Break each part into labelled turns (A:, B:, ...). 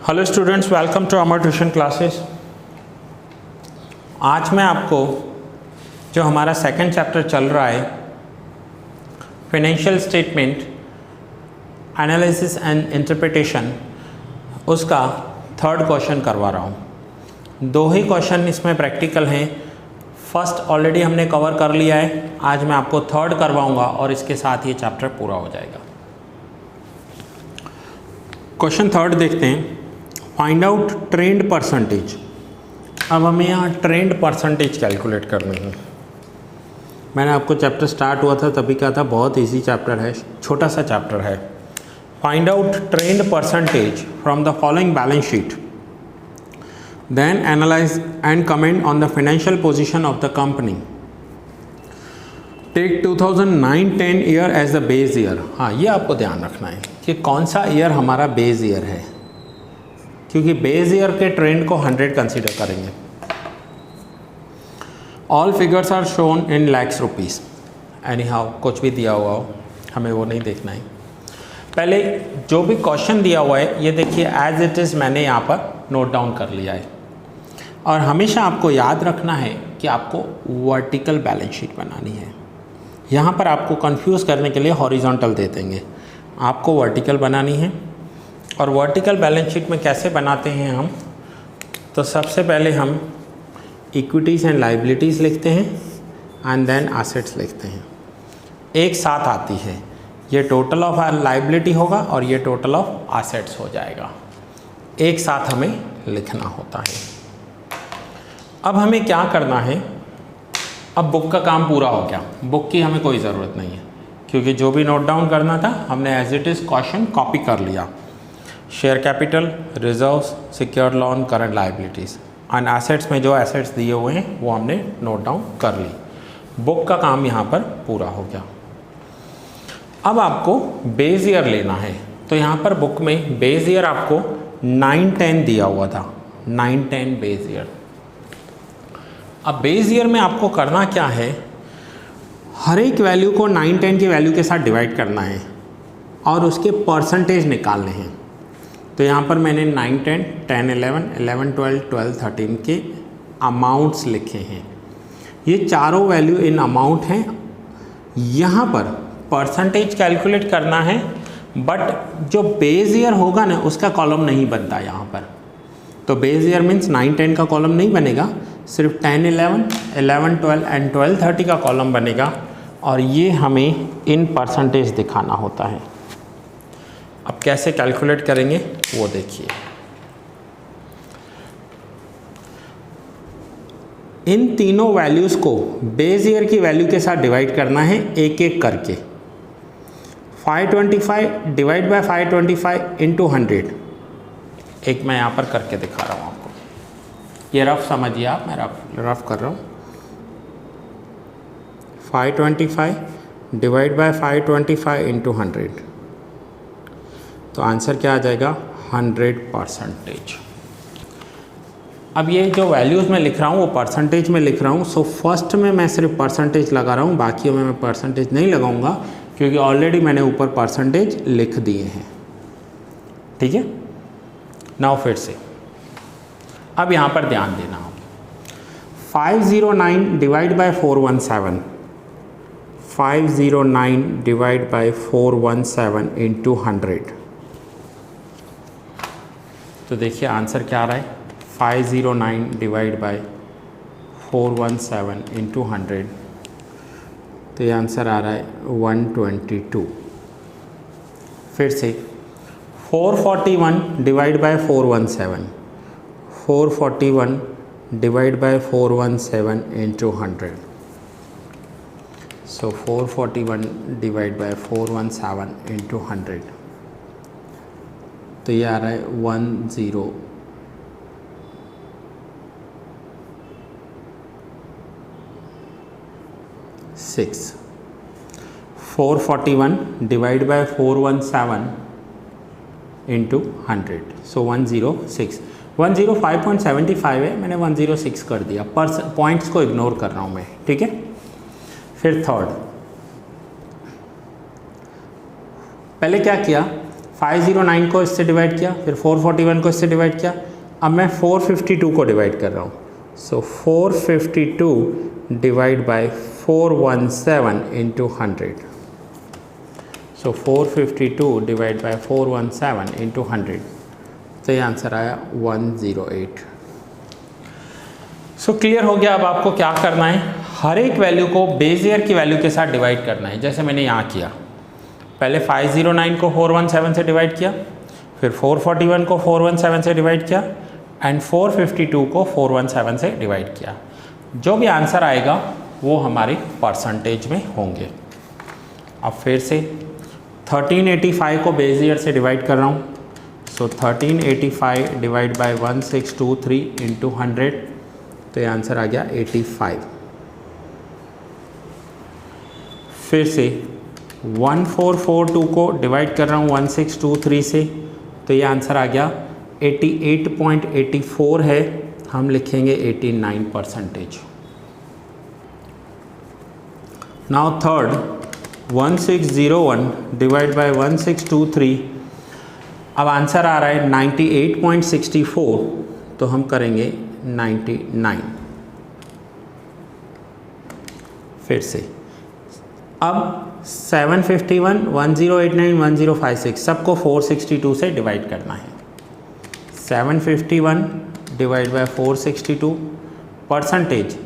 A: Hello students, welcome to Amar tuition classes. आज मैं आपको जो हमारा सेकंड चैप्टर चल रहा है financial statement analysis and interpretation, उसका थर्ड क्वेश्चन करवा रहा हूँ। दो ही क्वेश्चन इसमें प्रैक्टिकल हैं। फर्स्ट ऑलरेडी हमने कवर कर लिया है, आज मैं आपको थर्ड करवाऊँगा और इसके साथ ये चैप्टर पूरा हो जाएगा। क्वेश्चन थर्ड देखते हैं। Find out trend percentage. अब हमें यहाँ ट्रेंड परसेंटेज कैलकुलेट करनी है। मैंने आपको चैप्टर स्टार्ट हुआ था तभी कहा था बहुत इजी चैप्टर है, छोटा सा चैप्टर है। Find out trend percentage from the following balance sheet, then analyse and comment on the financial position of the company. Take 2009-10 year as the base year. हाँ, ये आपको ध्यान रखना है कि कौन सा ईयर हमारा बेस ईयर है, क्योंकि बेस ईयर के ट्रेंड को 100 कंसीडर करेंगे। All figures are shown in lakhs rupees. Anyhow, कुछ भी दिया हुआ हो हमें वो नहीं देखना है। पहले जो भी क्वेश्चन दिया हुआ है ये देखिए एज इट इज़ मैंने यहाँ पर नोट डाउन कर लिया है। और हमेशा आपको याद रखना है कि आपको वर्टिकल बैलेंस शीट बनानी है। यहाँ पर आपको कंफ्यूज करने के लिए हॉरिजॉन्टल दे देंगे, आपको वर्टिकल बनानी है। और वर्टिकल बैलेंस शीट में कैसे बनाते हैं हम, तो सबसे पहले हम इक्विटीज़ एंड लाइबिलिटीज़ लिखते हैं एंड देन एसेट्स लिखते हैं। एक साथ आती है, ये टोटल ऑफ लाइबिलिटी होगा और ये टोटल ऑफ एसेट्स हो जाएगा। एक साथ हमें लिखना होता है। अब हमें क्या करना है, अब बुक का काम पूरा हो गया। बुक की हमें कोई ज़रूरत नहीं है, क्योंकि जो भी नोट डाउन करना था हमने as it is question copy कर लिया। Share capital, reserves, secured loan, current liabilities and assets में जो एसेट्स दिए हुए हैं वो हमने नोट डाउन कर ली। बुक का काम यहाँ पर पूरा हो गया। अब आपको बेस ईयर लेना है, तो यहाँ पर बुक में बेस ईयर आपको 9-10 दिया हुआ था, 9-10 बेस ईयर। अब बेस ईयर में आपको करना क्या है, हर एक वैल्यू को 9-10 की वैल्यू के साथ डिवाइड करना है और उसके परसेंटेज निकालने हैं। तो यहाँ पर मैंने 9, 10, 10, 11, 11, 12, 12, 13 के अमाउंट्स लिखे हैं। ये चारों वैल्यू इन अमाउंट हैं। यहाँ पर परसेंटेज कैलकुलेट करना है, बट जो बेस ईयर होगा ना उसका कॉलम नहीं बनता यहाँ पर। तो बेस ईयर मीन्स 9, 10 का कॉलम नहीं बनेगा, सिर्फ 10, 11, 11, 12 एंड 12, 30 का कॉलम बनेगा। और ये हमें इन परसेंटेज दिखाना होता है। अब कैसे कैलकुलेट करेंगे वो देखिए। इन तीनों वैल्यूज़ को बेस ईयर की वैल्यू के साथ डिवाइड करना है एक एक करके। 525 डिवाइड बाय 525 इंटू 100। एक मैं यहाँ पर करके दिखा रहा हूँ आपको, ये रफ समझिए आप, मैं रफ कर रहा हूँ। 525 डिवाइड बाय 525 इंटू 100, तो आंसर क्या आ जाएगा 100%। अब ये जो वैल्यूज़ मैं लिख रहा हूँ वो परसेंटेज में लिख रहा हूँ। सो फर्स्ट में मैं सिर्फ परसेंटेज लगा रहा हूँ, बाकियों में मैं परसेंटेज नहीं लगाऊंगा, क्योंकि ऑलरेडी मैंने ऊपर परसेंटेज लिख दिए हैं। ठीक है, नाउ फिर से अब यहाँ पर ध्यान देना हो। 509 divide by 417, 509 divide by 417 into 100, तो देखिए आंसर क्या आ रहा है। 509 डिवाइड बाय 417 इंटू 100, तो ये आंसर आ रहा है 122। फिर से 441 divide by 417, 441 divide by 417 into 100, so 441 divide by 417 into 100, तो ये आ रहा है 106। 441 डिवाइड बाय 417 इंटू 100, सो 106। 105.75 है, मैंने 106 कर दिया। पॉइंट्स को इग्नोर कर रहा हूँ मैं। ठीक है, फिर थर्ड, पहले क्या किया, 509 को इससे डिवाइड किया, फिर 441 को इससे डिवाइड किया, अब मैं 452 को डिवाइड कर रहा हूँ। सो 452 divide by 417 into 100। So 452 divide by 417 into 100, तो ये आंसर आया 108। सो क्लियर हो गया। अब आपको क्या करना है, हर एक वैल्यू को बेस ईयर की वैल्यू के साथ डिवाइड करना है, जैसे मैंने यहाँ किया। पहले 509 को 417 से डिवाइड किया, फिर 441 को 417 से डिवाइड किया, एंड 452 को 417 से डिवाइड किया। जो भी आंसर आएगा वो हमारे परसेंटेज में होंगे। अब फिर से 1385 को बेस ईयर से डिवाइड कर रहा हूँ। सो 1385 डिवाइड बाय 1623 इंटू 100, तो ये आंसर आ गया 85। फिर से 1442 को डिवाइड कर रहा हूँ 1623 से, तो ये आंसर आ गया 88.84 है, हम लिखेंगे 89%। नाउ थर्ड 1601 डिवाइड बाय 1623, अब आंसर आ रहा है 98.64, तो हम करेंगे 99। फिर से अब 751, 1089, 1056 सबको 462 से डिवाइड करना है। 751 डिवाइड बाय 462 परसेंटेज,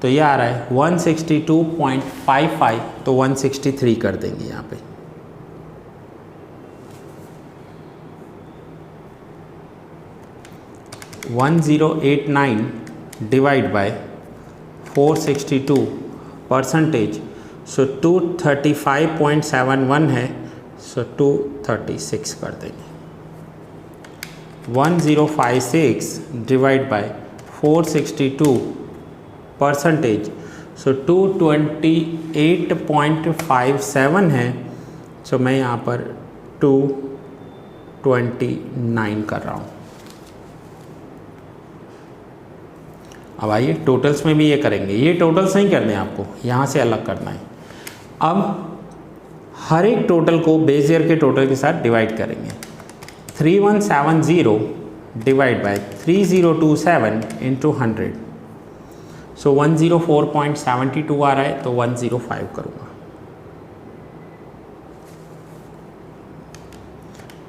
A: तो ये आ रहा है 162.55, तो 163 कर देंगे यहाँ पे। (1089) डिवाइड बाय 462 परसेंटेज, सो 235.71 है, सो 236 कर देंगे। 1056 डिवाइड बाय 462 परसेंटेज, सो 228.57 है, सो मैं यहाँ पर 229 कर रहा हूँ। अब आइए टोटल्स में भी ये करेंगे, ये टोटल्स नहीं करने आपको, यहाँ से अलग करना है। अब हर एक टोटल को बेस ईयर के टोटल के साथ डिवाइड करेंगे। 3170 डिवाइड बाय 3027 इंटू 100, सो 104.72 आ रहा है, तो 105 करूँगा।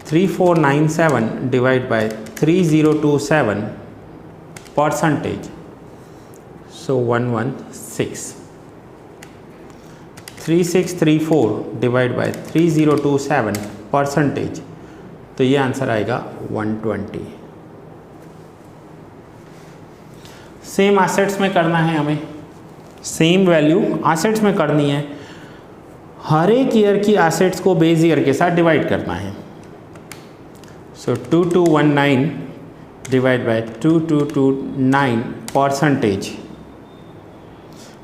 A: 3497 divide by 3027 percentage, so 116। 3634 divide by 3027 percentage, तो ये आंसर आएगा 120। सेम एसेट्स में करना है हमें, सेम वैल्यू एसेट्स में करनी है। हर एक ईयर की एसेट्स को बेस ईयर के साथ डिवाइड करना है। सो 2219 डिवाइड बाय 2229 परसेंटेज,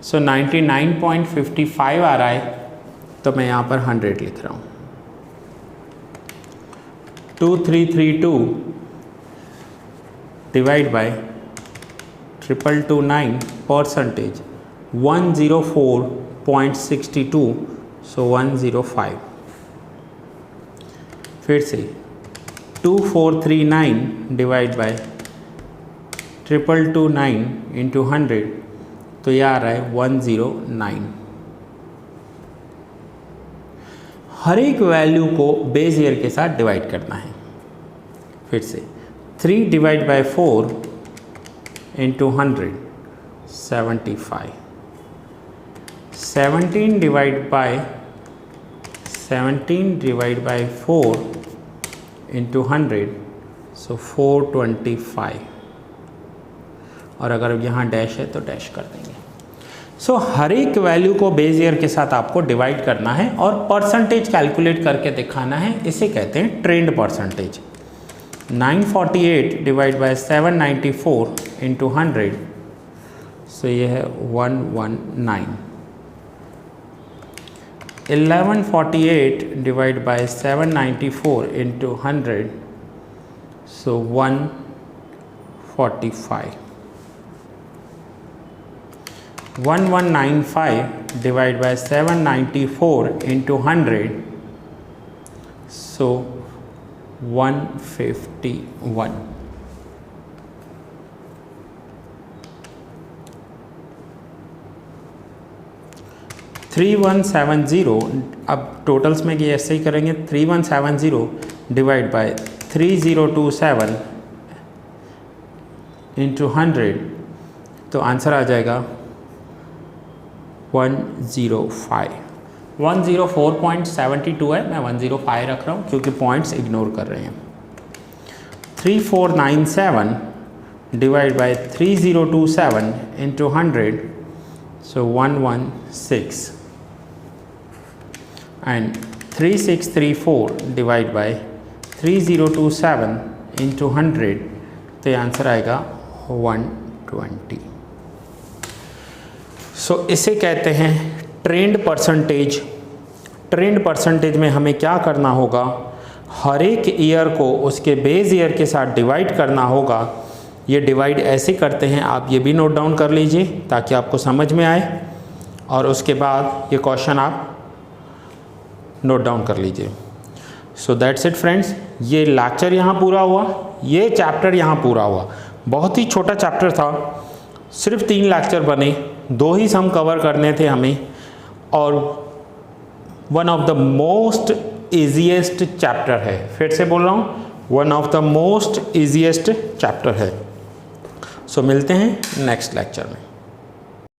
A: सो 99.55 आ रहा है, तो मैं यहाँ पर 100 लिख रहा हूँ। 2332 डिवाइड बाय 2229 परसेंटेज, 104.62, सो 105। फिर से 2439 डिवाइड बाय 2229 इंटू 100, तो यह आ रहा है 109। हर एक वैल्यू को बेस ईयर के साथ डिवाइड करना है। फिर से 3 divide by 4 into 100, 75। 17 divide by 4 into 100, सो 425। और अगर यहाँ डैश है तो डैश कर देंगे। सो हर एक वैल्यू को बेस ईयर के साथ आपको डिवाइड करना है और परसेंटेज कैलकुलेट करके दिखाना है, इसे कहते हैं trend percentage. 948 divide by 794 into 100, सो ये है 119। 1148 divide by 794 into 100, so 145। 1195 divide by 794 into 100, सो 151। (3170) अब टोटल्स में ये ऐसे ही करेंगे। 3170 डिवाइड बाय 3027 इंटू 100, तो आंसर आ जाएगा 105। 104.72 है, मैं 105 रख रहा हूँ क्योंकि पॉइंट्स इग्नोर कर रहे हैं। 3497 divide by 3027 into 100, so 116, and 3634 divide by 3027 into 100, तो ये आंसर आएगा 120। सो इसे कहते हैं ट्रेंड परसेंटेज। ट्रेंड परसेंटेज में हमें क्या करना होगा, हर एक ईयर को उसके बेस ईयर के साथ डिवाइड करना होगा। ये डिवाइड ऐसे करते हैं, आप ये भी नोट डाउन कर लीजिए ताकि आपको समझ में आए, और उसके बाद ये क्वेश्चन आप नोट डाउन कर लीजिए। सो दैट्स इट फ्रेंड्स, ये लेक्चर यहाँ पूरा हुआ, ये चैप्टर यहाँ पूरा हुआ। बहुत ही छोटा चैप्टर था, सिर्फ 3 लेक्चर बने, 2 ही सम कवर करने थे हमें, और one of the most easiest chapter है। फिर से बोल रहा हूँ, one of the most easiest chapter है। सो मिलते हैं नेक्स्ट लेक्चर में।